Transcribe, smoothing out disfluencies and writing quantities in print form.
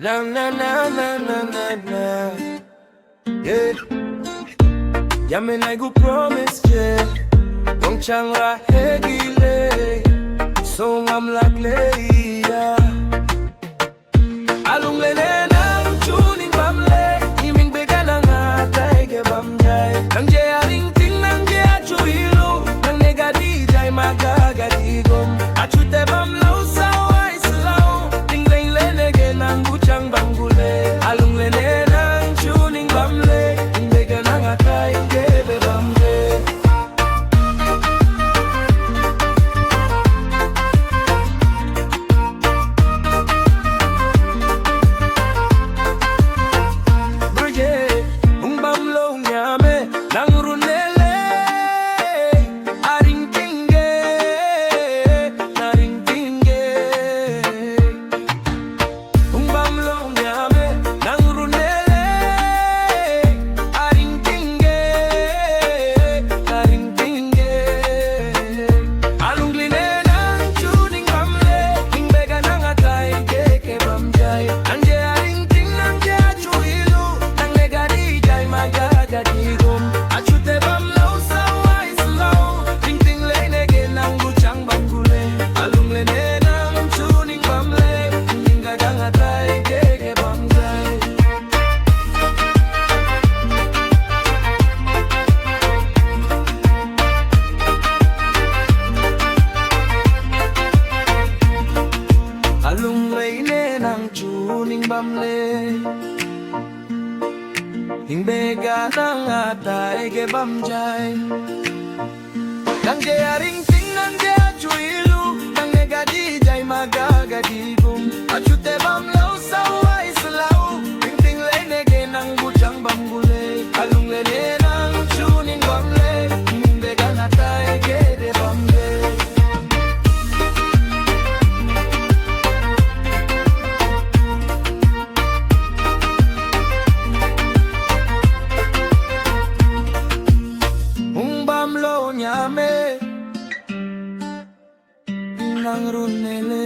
Na na na na na na na. Yeah. Ja men I go promise yeah. Wong chang ra hegile. So ngam lak leia. Alung le le nang chuning bam le. Iming bega nang atay ke bam jay. Nang je aring ting nang je achu ilu. Nang nega di jay magaga di gom. Achu te bam lau sa wai slow. Ting leng le nege nang buchang bangule. Alung le le nang chuning bam le. Iming bega nang atay ke be bam le. Hing bega nang atay ke bam jay. Nang je aring ting nang je achu ilu. Nang nega di jay magaga di gum. Achu te bam lau sa wai salau. Ting ting le nege nang buchang bam gule. Alung le le nang chuning bam le. Hing bega natay ke de bam le. Nyame nang runele